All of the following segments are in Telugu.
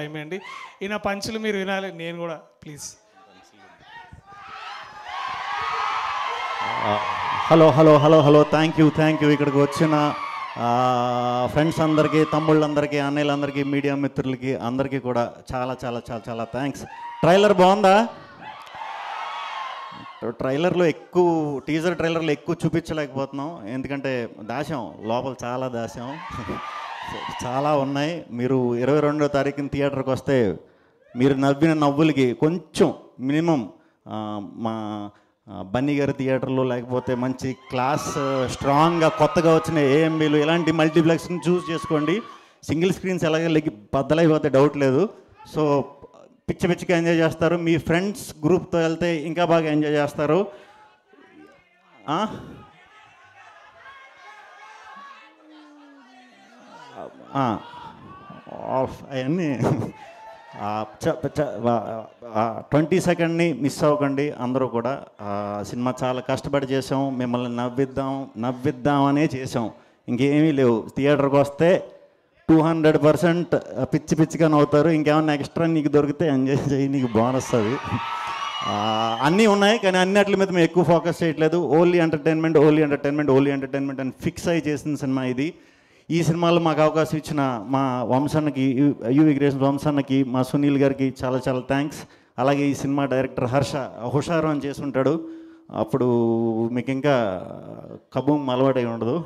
టైం అండి. ఈయన పంచులు మీరు వినాలి, నేను కూడా please. Hello hello hello hello thank you ఇక్కడికి వచ్చిన ఫ్రెండ్స్ అందరికీ, తమ్ముళ్ళందరికీ, అన్నయ్యలందరికీ, మీడియా మిత్రులకి అందరికీ కూడా చాలా చాలా చాలా చాలా థ్యాంక్స్. ట్రైలర్ బాగుందా? టీజర్ ట్రైలర్లో ఎక్కువ చూపించలేకపోతున్నాం, ఎందుకంటే దాశాం లోపల, చాలా దాశాం, చాలా ఉన్నాయి. మీరు 22వ తారీఖున థియేటర్కి వస్తే మీరు నవ్విన నవ్వులకి కొంచెం మినిమం మా బన్నీ గారి థియేటర్లో, లేకపోతే మంచి క్లాస్ స్ట్రాంగ్గా కొత్తగా వచ్చిన ఏఎంబీలు ఇలాంటి మల్టీప్లెక్స్ని చూస్ చేసుకోండి. సింగిల్ స్క్రీన్స్ ఎలాగే బద్దలైపోతే డౌట్ లేదు. సో పిచ్చిగా ఎంజాయ్ చేస్తారు. మీ ఫ్రెండ్స్ గ్రూప్తో వెళ్తే ఇంకా బాగా ఎంజాయ్ చేస్తారు. అవన్నీ 22nd మిస్ అవ్వకండి అందరూ కూడా. సినిమా చాలా కష్టపడి చేసాం, మిమ్మల్ని నవ్విద్దామనే చేసాం, ఇంకేమీ లేవు. థియేటర్కి వస్తే 200% పిచ్చిగా నవ్వుతారు. ఇంకేమన్నా ఎక్స్ట్రా నీకు దొరికితే ఎంజాయ్ చేయి, నీకు బోనస్ అది. అన్నీ ఉన్నాయి, కానీ అన్నిటి మీద మేము ఎక్కువ ఫోకస్ చేయట్లేదు. ఓన్లీ ఎంటర్టైన్మెంట్ అని ఫిక్స్ అయ్యి చేసిన సినిమా ఇది. ఈ సినిమాలో మాకు అవకాశం ఇచ్చిన మా వంశానికి, యువి క్రియేషన్స్ వంశానికి, మా సునీల్ గారికి చాలా చాలా థ్యాంక్స్. అలాగే ఈ సినిమా డైరెక్టర్ హర్ష హుషారు అని చేసుంటాడు, అప్పుడు మీకు ఇంకా కబూమ్ అలవాటై ఉండదు,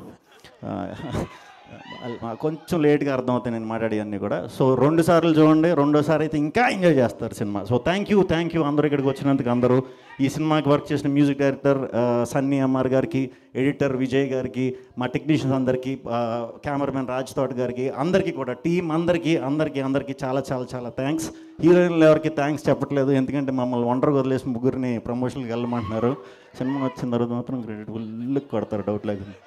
కొంచెం లేట్గా అర్థమవుతాయి నేను మాట్లాడేవన్నీ కూడా. సో 2 సార్లు చూడండి, 2వ సారి అయితే ఇంకా ఎంజాయ్ చేస్తారు సినిమా. సో థ్యాంక్ యూ అందరూ ఇక్కడికి వచ్చినందుకు. అందరూ ఈ సినిమాకి వర్క్ చేసిన మ్యూజిక్ డైరెక్టర్ సన్నీ ఎంఆర్ గారికి, ఎడిటర్ విజయ్ గారికి, మా టెక్నీషియన్స్ అందరికీ, కెమెరామెన్ రాజ్ తోట గారికి, అందరికీ కూడా టీం అందరికీ చాలా చాలా చాలా థ్యాంక్స్. హీరోయిన్లు ఎవరికి థ్యాంక్స్ చెప్పట్లేదు, ఎందుకంటే మమ్మల్ని ఒంటరిగా వదిలేసి ముగ్గురిని ప్రమోషన్కి వెళ్ళమంటున్నారు. సినిమా వచ్చిన తర్వాత మాత్రం క్రెడిట్ ఫుల్ కొడతారు, డౌట్ లేకుండా.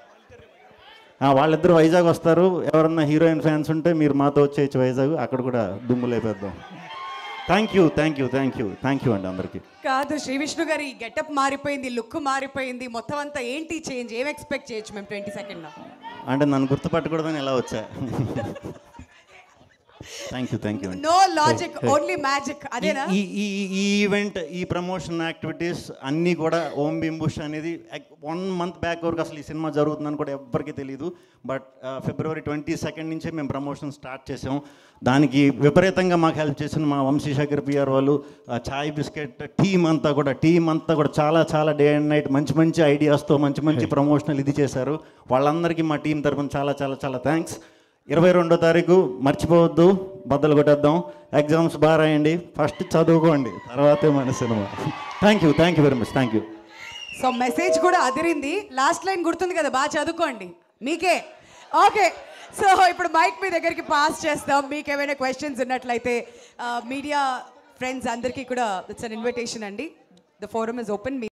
వాళ్ళిద్దరు వైజాగ్ వస్తారు, ఎవరన్నా హీరోయిన్ ఫ్యాన్స్ ఉంటే మీరు మాతో వచ్చేయచ్చు వైజాగ్, అక్కడ కూడా దుమ్ములు అయిపోద్దాం. థ్యాంక్ యూ అండి అందరికీ. కాదు, శ్రీ విష్ణు గారి గెటప్ మారిపోయింది, లుక్ మారిపోయింది, మొత్తం అంతా ఏంటి చేంజ్? ఏం ఎక్స్పెక్ట్ చేయొచ్చు మేము 22nd? అంటే నన్ను గుర్తుపట్టకూడదని ఎలా వచ్చా? Thank you. No logic, only magic, అదేనా? ఈ ఈవెంట్, ఈ ప్రమోషన్ యాక్టివిటీస్ అన్నీ కూడా ఓం బింబుష్ అనేది 1 month బ్యాక్ వరకు అసలు ఈ సినిమా జరుగుతుందని కూడా ఎవ్వరికీ తెలియదు. బట్ February 22nd నుంచే మేము ప్రమోషన్ స్టార్ట్ చేసాం. దానికి విపరీతంగా మాకు హెల్ప్ చేసిన మా వంశీశేఖర్ పిఆర్ వాళ్ళు, చాయ్ బిస్కెట్ టీం అంతా కూడా చాలా చాలా డే అండ్ నైట్ మంచి ఐడియాస్తో మంచి ప్రమోషనల్ ఇది చేశారు. వాళ్ళందరికీ మా టీం తరఫున చాలా చాలా చాలా థ్యాంక్స్. 22వ తారీఖు మర్చిపోవద్దు, బద్దలు కొట్టేద్దాం. ఎగ్జామ్స్ బాగా రాయండి, ఫస్ట్ చదువుకోండి, తర్వాతే మన cinema. Thank you very much. Thank you. So message కూడా అదిరింది, లాస్ట్ లైన్ గుర్తుంది కదా, బాగా చదువుకోండి మీకే. ఓకే, సో ఇప్పుడు మైక్ మీ దగ్గరికి పాస్ చేస్తాం. మీకు ఏమైనా క్వశ్చన్స్ ఉన్నట్లయితే మీడియా ఫ్రెండ్స్ అందరికీ కూడా ఇట్స్ అన్ ఇన్విటేషన్ అండి. The forum is open.